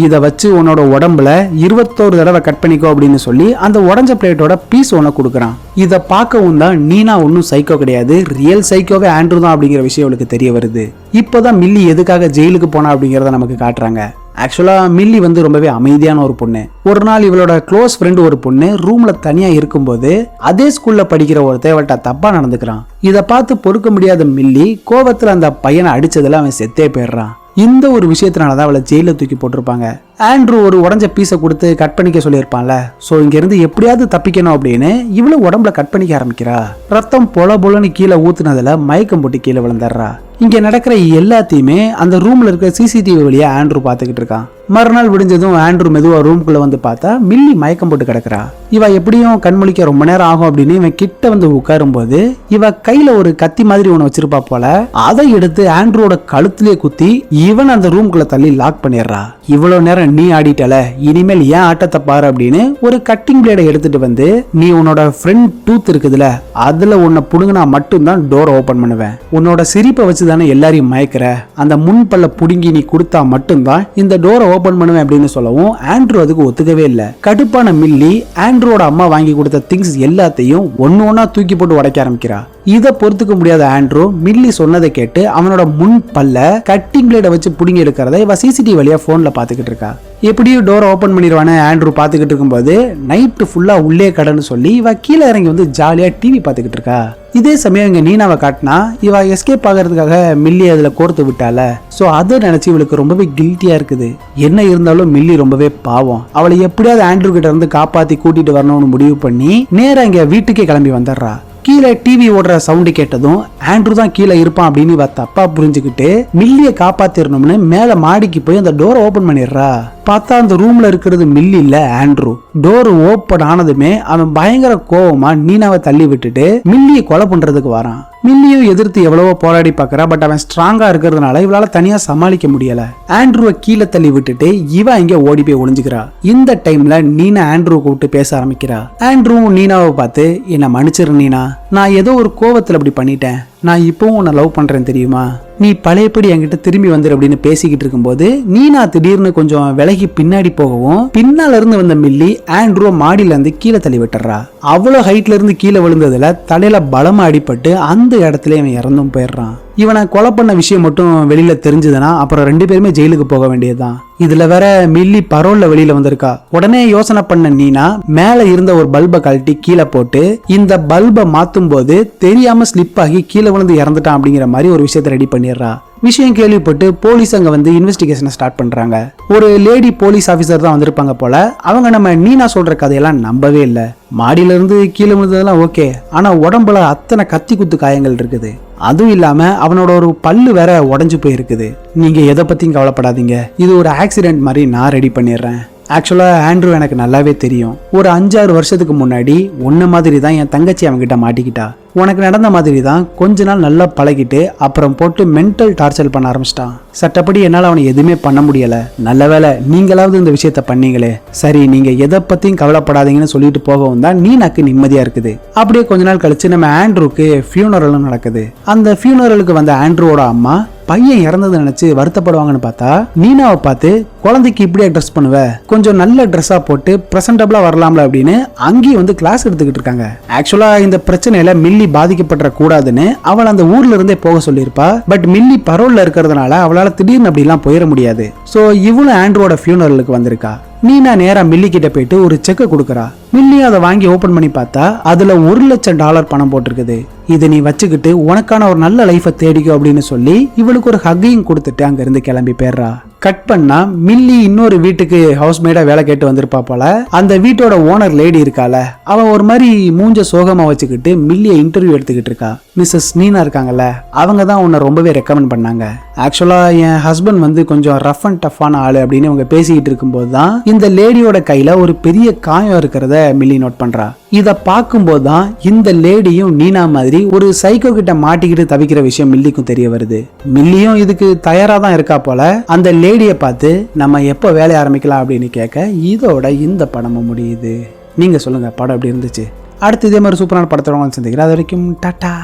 இத வச்சு உன்னோட உடம்புல 21 தடவை கட் பண்ணிக்கோ அப்படின்னு சொல்லி அந்த உடஞ்ச பிளேட்டோட பீஸ் ஒன்னு கொடுக்குறான். இத பார்க்கவும் தான் நீனா ஒன்னும் சைக்கோ கிடையாது, ரியல் சைக்கோவே ஆண்ட்ரூ தான் அப்படிங்கிற விஷயம் அவளுக்கு தெரிய வருது. இப்போதான் மில்லி எதுக்காக ஜெயிலுக்கு போனா அப்படிங்கறத நமக்கு காட்டுறாங்க. ஆக்சுவலா மில்லி வந்து ரொம்பவே அமைதியான ஒரு பொண்ணு. ஒரு நாள் இவளோட க்ளோஸ் ஃப்ரெண்ட் ஒரு பொண்ணு ரூம்ல தனியா இருக்கும்போது அதே ஸ்கூல்ல படிக்கிற ஒருத்தன் இவள்கிட்ட தப்பா நடந்துக்கிறான். இத பார்த்து பொறுக்க முடியாத மில்லி கோபத்துல அந்த பையனை அடிச்சதுல அவன் செத்தே போயிடுறான். இந்த ஒரு விஷயத்தினாலதான் அவளை ஜெயில தூக்கி போட்டிருப்பாங்க. ஆண்ட்ரூ ஒரு உடஞ்ச பீஸை கொடுத்து கட் பண்ணிக்க சொல்லியிருப்பான்ல. சோ இங்க இருந்து எப்படியாவது தப்பிக்கணும் அப்படின்னு இவளும் உடம்புல கட் பண்ணிக்க ஆரம்பிக்கிறா. ரத்தம் பொல பொலன்னு கீழே ஊத்துனதுல மயக்கம் போட்டு கீழே விழுந்துடுறா. இங்க நடக்கிற எல்லாத்தையுமே அந்த ரூம்ல இருக்க சிசிடிவி வழியா ஆண்ட்ரூ பாத்துக்கிட்டு இருக்கான். மறுநாள் விடிஞ்சதும் ஆண்ட்ரூ மெதுவா ரூம்குள்ள வந்து பார்த்தா மில்லி மயக்கம் போட்டு கிடக்குறா. இவ எப்படியும் கண்மொழிக்க ரொம்ப நேரம் ஆகும் அப்படின்னு இவன் கிட்ட வந்து உட்காரும் போது இவ கையில ஒரு கத்தி மாதிரி ஒண்ணு வச்சிருப்பா போல. அதை எடுத்து ஆண்ட்ரூவோட கழுத்திலே குத்தி இவன் அந்த ரூம்குள்ள தள்ளி லாக் பண்ணிடுறா. இவ்வளவு நேரம் நீ ஆடிட்டல, இனிமேல் ஏன் ஆட்டத்தை பாரு அப்படின்னு ஒரு கட்டிங் பிளேடை எடுத்துட்டு வந்து நீ உன்னோட ஃப்ரெண்ட் டூத் இருக்குதுல அதுல உன்னை புடுங்கினா மட்டும்தான் டோர் ஓபன் பண்ணுவேன். உன்னோட சிரிப்பை வச்சுதானே எல்லாரையும் மயக்கிற, அந்த முன்பல்ல புடுங்கி நீ கொடுத்தா மட்டும்தான் இந்த டோரை ஓபன் பண்ணுவேன் அப்படின்னு சொல்லவும் ஆண்ட்ரூ அதுக்கு ஒத்துக்கவே இல்லை. கடுப்பான மில்லி ஆண்ட்ரூவோட அம்மா வாங்கி கொடுத்த திங்ஸ் எல்லாத்தையும் ஒன்னா தூக்கி போட்டு உடைக்க ஆரம்பிக்கிறா. இதை பொறுத்துக்க முடியாத ஆண்ட்ரூ மில்லி சொன்னதை கேட்டு அவனோட முன் பல்ல கட்டிங் பிளேட வச்சு புடுங்கி எடுக்கிறத இவ சிசிடிவி வழியா போன்ல பாத்துக்கிட்டு இருக்கா. எப்படியும் டோர் ஓபன் பண்ணிடுவானே ஆண்ட்ரூ பாத்துக்கிட்டு இருக்கும்போது நைட்டு ஃபுல்லா உள்ளே கடன்னு சொல்லி இவ கீழே இறங்கி வந்து ஜாலியா டிவி பாத்துக்கிட்டு இருக்கா. இதே சமயம் இங்க நீனாவை காட்டினா இவ எஸ்கேப் ஆகிறதுக்காக மில்லி அதுல கோர்த்து விட்டால. சோ அதை நினைச்சு இவளுக்கு ரொம்பவே கில்ட்டியா இருக்குது. என்ன இருந்தாலும் மில்லி ரொம்பவே பாவம். அவளை எப்படியாவது ஆண்ட்ரூ கிட்ட இருந்து காப்பாத்தி கூட்டிட்டு வரணும்னு முடிவு பண்ணி நேரா இங்க வீட்டுக்கே கிளம்பி வந்துடுறா. கீழே டிவி ஓடுற சவுண்டு கேட்டதும் ஆண்ட்ரூ தான் கீழே இருப்பான் அப்படின்னு இவ தப்பா புரிஞ்சுக்கிட்டு மில்லியை காப்பாத்திரணும்னு மேல மாடிக்கு போய் அந்த டோரை ஓபன் பண்ணிடுறா. பார்த்தா அந்த ரூம்ல இருக்கிறது மில்லி இல்ல ஆண்ட்ரூ. டோர் ஓபன் ஆனதுமே அவன் பயங்கர கோவமா நீனாவை தள்ளி விட்டுட்டு மில்லியை கொலை பண்றதுக்கு வரான். மில்லியும் எதிர்த்து எவ்வளவோ போராடி பாக்குறா. பட் அவன் ஸ்ட்ராங்கா இருக்கிறதுனால இவளால தனியா சமாளிக்க முடியல. ஆண்ட்ரூவை கீழே தள்ளி விட்டுட்டு இவ இங்க ஓடி போய் ஒளிஞ்சுக்கிறா. இந்த டைம்ல நீனா ஆண்ட்ரூ கூப்பிட்டு பேச ஆரம்பிக்கிறா. ஆண்ட்ரூ நீனாவை பார்த்து என்ன மன்னிச்சிரு நீனா, நான் ஏதோ ஒரு கோவத்துல அப்படி பண்ணிட்டேன், நான் இப்பவும் உன்னை லவ் பண்றேன் தெரியுமா, நீ பழையபடி என்கிட்ட திரும்பி வந்துரு அப்படின்னு பேசிக்கிட்டு இருக்கும்போது நீனா திடீர்னு கொஞ்சம் விலகி பின்னாடி போகவும் பின்னால இருந்து வந்த மில்லி ஆண்ட்ரூ மாடியில இருந்து கீழே தள்ளி விட்டுறா. அவ்வளவு ஹைட்ல இருந்து கீழே விழுந்ததுல தலையில பலமா அடிபட்டு அந்த இடத்துல இவன் இறந்தும் போயிடுறான். இவனை கொலை பண்ண விஷயம் மட்டும் வெளியில தெரிஞ்சதுன்னா அப்புறம் 2 பேருமே ஜெயிலுக்கு போக வேண்டியதுதான். இதுல வேற மில்லி பரோல்ல வெளியில வந்திருக்கா. உடனே யோசனை பண்ண நீனா மேல இருந்த ஒரு பல்பை கழட்டி கீழே போட்டு இந்த பல்பை மாத்தும் போது தெரியாம ஸ்லிப் ஆகி கீழே விழுந்து இறந்துட்டான் அப்படிங்கிற மாதிரி ஒரு விஷயத்தை ரெடி பண்ணிடுறா. விஷயம் கேள்விப்பட்டு போலீஸ் அங்க வந்து இன்வெஸ்டிகேஷனை ஸ்டார்ட் பண்றாங்க. ஒரு லேடி போலீஸ் ஆபீசர் தான் வந்திருப்பாங்க போல. அவங்க நம்ம நீனா சொல்ற கதையெல்லாம் நம்பவே இல்லை. மாடியில இருந்து கீழே விழுந்ததெல்லாம் ஓகே, ஆனா உடம்புல அத்தனை கத்தி குத்து காயங்கள் இருக்குது. அதுவும் இல்லாம அவனோட ஒரு பல்லு வேற உடைஞ்சு போயிருக்குது. நீங்க எதை பத்தியும் கவலைப்படாதீங்க, இது ஒரு ஆக்சிடென்ட் மாதிரி நான் ரெடி பண்ணிடுறேன். ஆக்சுவலா ஆண்ட்ரூ எனக்கு நல்லாவே தெரியும். ஒரு 5-6 வருஷத்துக்கு முன்னாடி உன்ன மாதிரி தான் என் தங்கச்சி அவன்கிட்ட மாட்டிக்கிட்டா. உனக்கு நடந்த மாதிரி தான் கொஞ்ச நாள் நல்லா பழகிட்டு அப்புறம் போட்டு மென்டல் டார்ச்சர் பண்ண ஆரம்பிச்சிட்டான். சட்டப்படி என்னால் அவனை எதுவுமே பண்ண முடியல. நல்ல வேலை நீங்களாவது இந்த விஷயத்த பண்ணீங்களே. சரி நீங்க எதை பத்தியும் கவலைப்படாதீங்கன்னு சொல்லிட்டு போகவும் தான் நீனாக்கு நிம்மதியா இருக்குது. அப்படியே கொஞ்ச நாள் கழிச்சு நம்ம ஆண்ட்ரூக்கு ஃபியூனரலும் நடக்குது. அந்த ஃபியூனரலுக்கு வந்த ஆண்ட்ரூவோட அம்மா பையன் இறந்ததை நினைச்சு வருத்தப்படுவாங்கன்னு பார்த்தா நீனாவை பார்த்து குழந்தைக்கு இப்படியே ட்ரெஸ் பண்ணுவ, கொஞ்சம் நல்ல ட்ரெஸ்ஸா போட்டு பிரசன்டபிளா வரலாம்ல அப்படின்னு அங்கேயும் வந்து கிளாஸ் எடுத்துக்கிட்டு இருக்காங்க. ஆக்சுவலா இந்த பிரச்சனையில மில்லி பாதிக்கப்பட்ட கூடாதுன்னு அவள் அந்த ஊர்ல இருந்தே போக சொல்லியிருப்பா. பட் மில்லி பரோல்ல இருக்கிறதுனால அவளால திடீர்னு அப்படி எல்லாம் போயிட முடியாது. சோ இவளும் ஆண்ட்ரூவோட ஃபியூனரலுக்கு வந்திருக்கா. நீனா நேரா மில்லி கிட்ட போயிட்டு ஒரு செக்கை கொடுக்கறா. மில்லி அதை வாங்கி ஓபன் பண்ணி பார்த்தா அதுல $1,00,000 பணம் போட்டிருக்குது. இதை நீ வச்சுக்கிட்டு உனக்கான ஒரு நல்ல லைஃபை தேடிக்கோ அப்படின்னு சொல்லி இவளுக்கு ஒரு ஹக்கையும் கொடுத்துட்டு அங்க இருந்து கிளம்பி போயிடுறா. கட் பண்ணா மில்லி இன்னொரு வீட்டுக்கு ஹவுஸ்மேடா வேலை கேட்டு வந்திருப்பா போல. அந்த வீட்டோட ஓனர் லேடி இருக்கால, அவன் ஒரு மாதிரி மூஞ்ச சோகமா வச்சுக்கிட்டு மில்லியை இன்டர்வியூ எடுத்துக்கிட்டு இருக்கா. மிஸ்ஸஸ் நீனா இருக்காங்கல்ல, அவங்க தான் உன்னை ரொம்பவே ரெக்கமெண்ட் பண்ணாங்க. ஆக்சுவலா என் ஹஸ்பண்ட் வந்து கொஞ்சம் ரஃப் அண்ட் டஃப்பான ஆளு அப்படின்னு அவங்க பேசிக்கிட்டு இருக்கும்போது தான் இந்த லேடியோட கையில ஒரு பெரிய காயம் இருக்கிறத மில்லி நோட் பண்றா. இத பார்க்கும்போது தான் இந்த லேடியும் நீனா மாதிரி ஒரு சைக்கோ கிட்ட மாட்டிக்கிட்டு தவிக்கிற விஷயம் மில்லிக்கும் தெரிய வருது. மில்லியும் இதுக்கு தயாரா தான் இருக்கா போல. அந்த லேடியை பார்த்து நம்ம எப்போ வேலைய ஆரம்பிக்கலாம் அப்படின்னு கேட்க இதோட இந்த படமும் முடியுது. நீங்க சொல்லுங்க, படம் எப்படி இருந்துச்சு? அடுத்து இதே மாதிரி சூப்பரான படத்தோட சந்திக்கிறேன். அது வரைக்கும் டாடா.